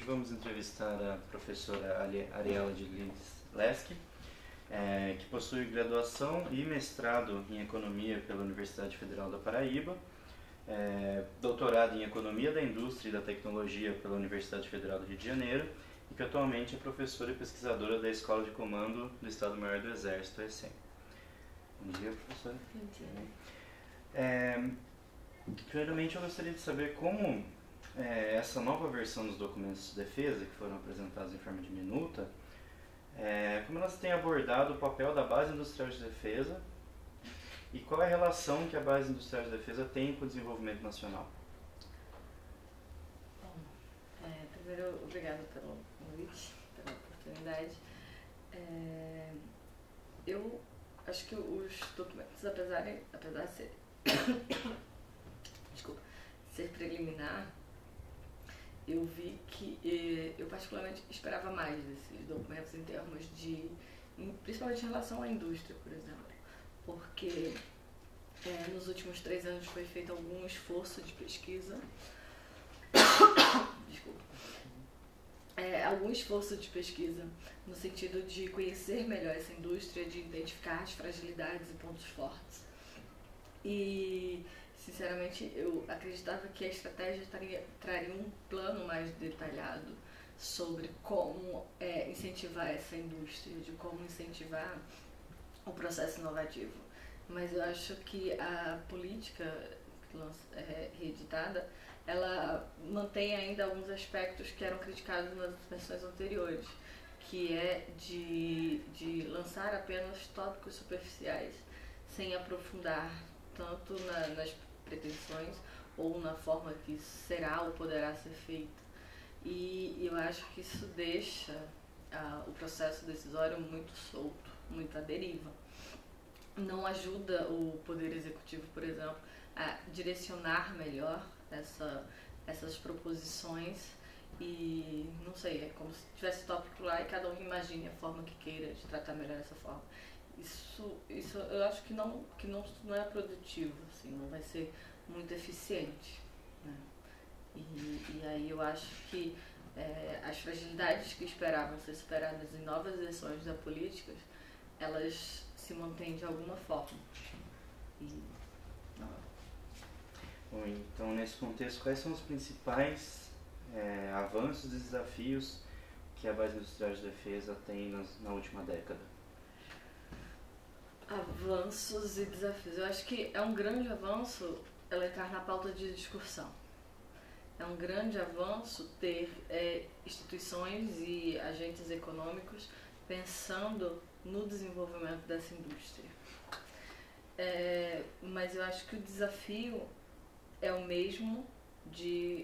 vamos entrevistar a professora Ariela de Leski, que possui graduação e mestrado em Economia pela Universidade Federal da Paraíba, doutorado em Economia da Indústria e da Tecnologia pela Universidade Federal do Rio de Janeiro e que atualmente é professora e pesquisadora da Escola de Comando do Estado-Maior do Exército, ECEM. Bom dia, professora. Bom dia. Primeiramente, eu gostaria de saber como essa nova versão dos documentos de defesa, que foram apresentados em forma de minuta, como elas têm abordado o papel da Base Industrial de Defesa e qual é a relação que a Base Industrial de Defesa tem com o desenvolvimento nacional? Bom, primeiro, obrigada pelo convite, pela oportunidade. Eu acho que os documentos, apesar de ser, ser preliminar, eu vi que eu particularmente esperava mais desses documentos em termos de, principalmente em relação à indústria, por exemplo, porque nos últimos 3 anos foi feito algum esforço de pesquisa, algum esforço de pesquisa no sentido de conhecer melhor essa indústria, de identificar as fragilidades e pontos fortes. E sinceramente, eu acreditava que a estratégia traria um plano mais detalhado sobre como incentivar essa indústria, de como incentivar o processo inovativo. Mas eu acho que a política reeditada, ela mantém ainda alguns aspectos que eram criticados nas versões anteriores, que é de lançar apenas tópicos superficiais, sem aprofundar tanto nas pretensões ou na forma que será ou poderá ser feito. E eu acho que isso deixa o processo decisório muito solto, muito à deriva. Não ajuda o Poder Executivo, por exemplo, a direcionar melhor essas proposições e, não sei, é como se tivesse tópico lá e cada um imagine a forma que queira de tratar melhor essa forma. Isso eu acho que não é produtivo, assim, não vai ser muito eficiente, né? E aí eu acho que as fragilidades que esperavam ser superadas em novas versões da política, elas se mantêm de alguma forma. Bom, então, nesse contexto, quais são os principais avanços e desafios que a Base Industrial de Defesa tem na última década? Avanços e desafios. Eu acho que é um grande avanço ela entrar na pauta de discussão. É um grande avanço ter instituições e agentes econômicos pensando no desenvolvimento dessa indústria. Mas eu acho que o desafio é o mesmo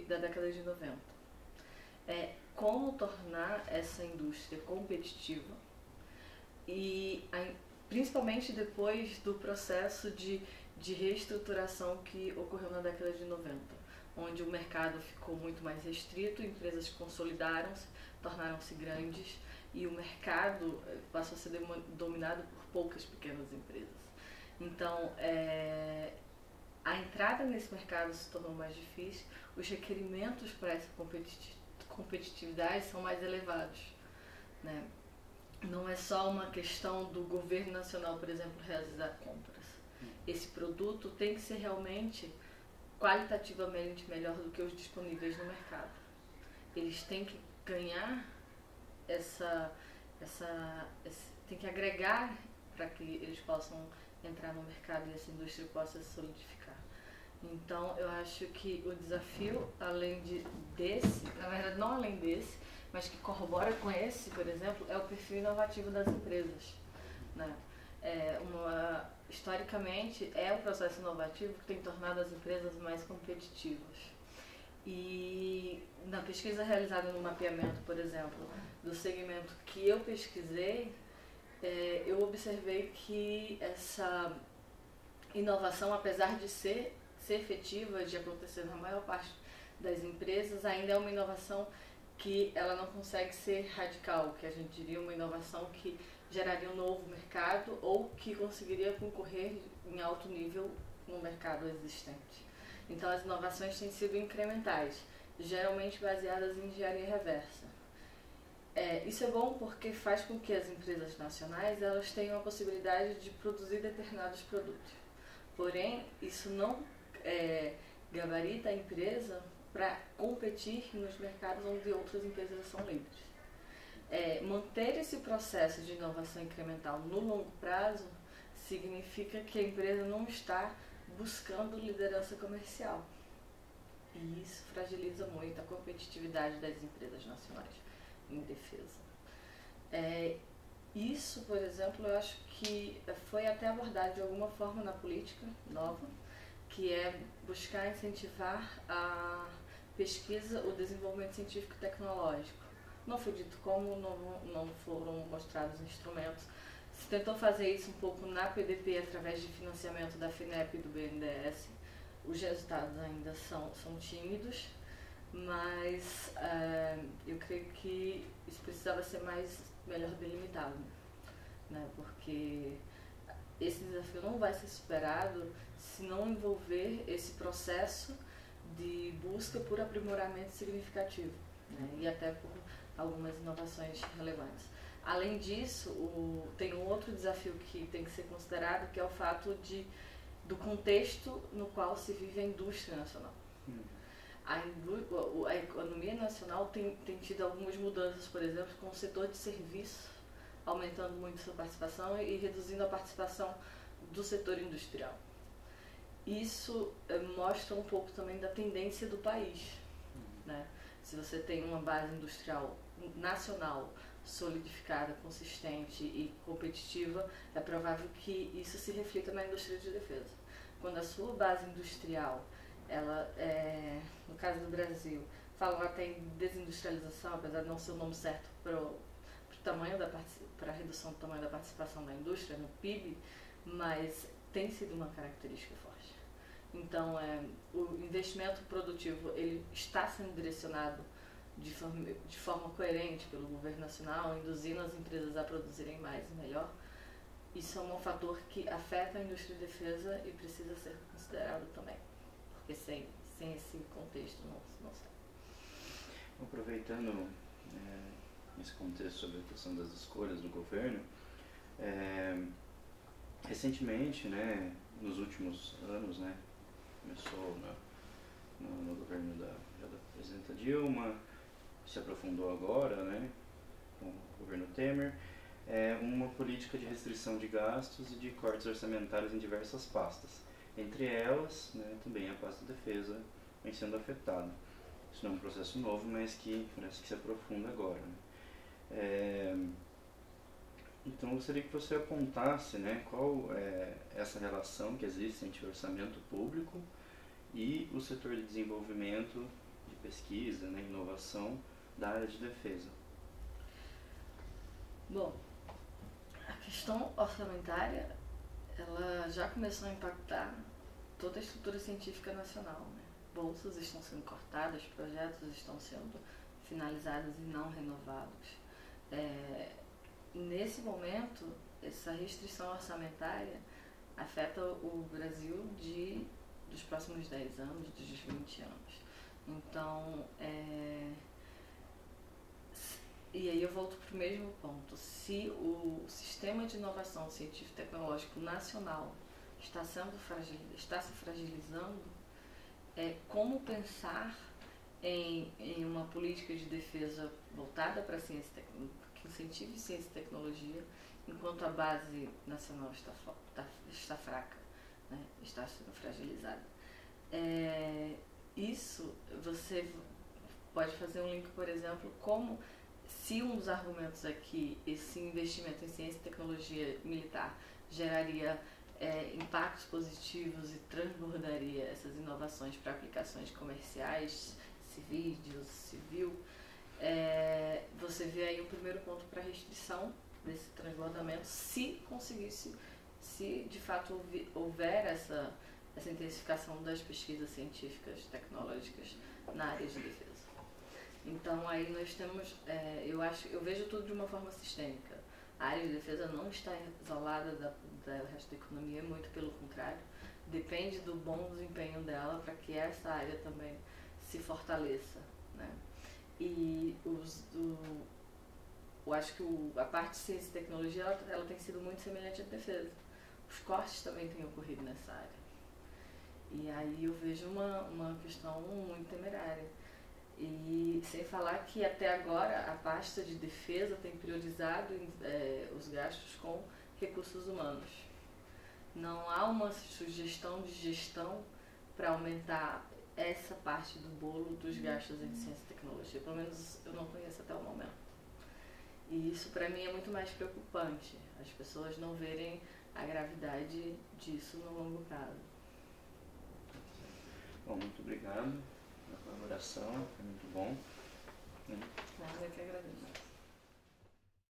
da década de 90. Como tornar essa indústria competitiva e principalmente depois do processo de reestruturação que ocorreu na década de 90, onde o mercado ficou muito mais restrito, empresas consolidaram-se, tornaram-se grandes e o mercado passou a ser dominado por poucas pequenas empresas. Então, a entrada nesse mercado se tornou mais difícil, os requerimentos para essa competitividade são mais elevados, né? Não é só uma questão do governo nacional, por exemplo, realizar compras. Esse produto tem que ser realmente qualitativamente melhor do que os disponíveis no mercado. Eles têm que ganhar tem que agregar para que eles possam entrar no mercado e essa indústria possa se solidificar. Então, eu acho que o desafio, além desse, na verdade não além desse, mas que corrobora com esse, por exemplo, é o perfil inovativo das empresas, né? Historicamente, é o processo inovativo que tem tornado as empresas mais competitivas. E na pesquisa realizada no mapeamento, por exemplo, do segmento que eu pesquisei, eu observei que essa inovação, apesar de ser efetiva, de acontecer na maior parte das empresas, ainda é uma inovação que ela não consegue ser radical, que a gente diria uma inovação que geraria um novo mercado ou que conseguiria concorrer em alto nível no mercado existente. Então as inovações têm sido incrementais geralmente baseadas em engenharia reversa. Isso é bom porque faz com que as empresas nacionais elas tenham a possibilidade de produzir determinados produtos. Porém, isso não gabarita a empresa para competir nos mercados onde outras empresas são livres. Manter esse processo de inovação incremental no longo prazo significa que a empresa não está buscando liderança comercial. E isso fragiliza muito a competitividade das empresas nacionais em defesa. Isso, por exemplo, eu acho que foi até abordado de alguma forma na política nova, que é buscar incentivar a pesquisa, o desenvolvimento científico e tecnológico. Não foi dito como, não foram mostrados instrumentos. Se tentou fazer isso um pouco na PDP através de financiamento da FINEP e do BNDES. Os resultados ainda são tímidos, mas eu creio que isso precisava ser melhor delimitado, né? Porque esse desafio não vai ser superado se não envolver esse processo de busca por aprimoramento significativo, né? E até por algumas inovações relevantes. Além disso, tem um outro desafio que tem que ser considerado, que é o fato do contexto no qual se vive a indústria nacional. A economia nacional tem tido algumas mudanças, por exemplo, com o setor de serviços, aumentando muito sua participação e reduzindo a participação do setor industrial. Isso mostra um pouco também da tendência do país, né? Se você tem uma base industrial nacional solidificada, consistente e competitiva, é provável que isso se reflita na indústria de defesa. Quando a sua base industrial, no caso do Brasil, falam até em desindustrialização, apesar de não ser o nome certo para a redução do tamanho da participação da indústria no PIB, mas tem sido uma característica forte. Então, o investimento produtivo ele está sendo direcionado de forma coerente pelo governo nacional, induzindo as empresas a produzirem mais e melhor. Isso é um fator que afeta a indústria de defesa e precisa ser considerado também, porque sem esse contexto não sai. Aproveitando esse contexto sobre a questão das escolhas do governo, recentemente, né, nos últimos anos, né, começou no governo da presidenta Dilma, se aprofundou agora, né, com o governo Temer, uma política de restrição de gastos e de cortes orçamentários em diversas pastas. Entre elas, né, também a pasta de defesa vem sendo afetada. Isso não é um processo novo, mas que parece que se aprofunda agora, né. Então eu gostaria que você apontasse, né, qual é essa relação que existe entre o orçamento público e o setor de desenvolvimento, de pesquisa, né, inovação da área de defesa. Bom, a questão orçamentária ela já começou a impactar toda a estrutura científica nacional, né? Bolsas estão sendo cortadas, projetos estão sendo finalizados e não renovados. Nesse momento, essa restrição orçamentária afeta o Brasil dos próximos 10 anos, dos 20 anos. Então, e aí eu volto para o mesmo ponto. Se o sistema de inovação científico-tecnológico nacional está se fragilizando, como pensar em uma política de defesa voltada para a ciência e tecnologia, que incentive ciência e tecnologia, enquanto a base nacional está fraca, né? Está sendo fragilizada. Isso você pode fazer um link, por exemplo, como se um dos argumentos aqui, esse investimento em ciência e tecnologia militar geraria impactos positivos e transbordaria essas inovações para aplicações comerciais, civil, você vê aí o primeiro ponto para restrição desse transbordamento, se de fato houver essa intensificação das pesquisas científicas, tecnológicas na área de defesa. Então aí nós temos, eu vejo tudo de uma forma sistêmica. A área de defesa não está isolada do resto da economia, muito pelo contrário. Depende do bom desempenho dela para que essa área também se fortaleça, né? E eu acho que a parte de ciência e tecnologia ela tem sido muito semelhante à defesa. Os cortes também têm ocorrido nessa área. E aí eu vejo uma questão muito temerária. E sem falar que até agora a pasta de defesa tem priorizado os gastos com recursos humanos. Não há uma sugestão de gestão para aumentar essa parte do bolo dos gastos em ciência e tecnologia. Pelo menos eu não conheço até o momento. E isso para mim é muito mais preocupante. As pessoas não verem a gravidade disso no longo prazo. Bom, muito obrigado pela colaboração, foi muito bom. Eu que agradeço.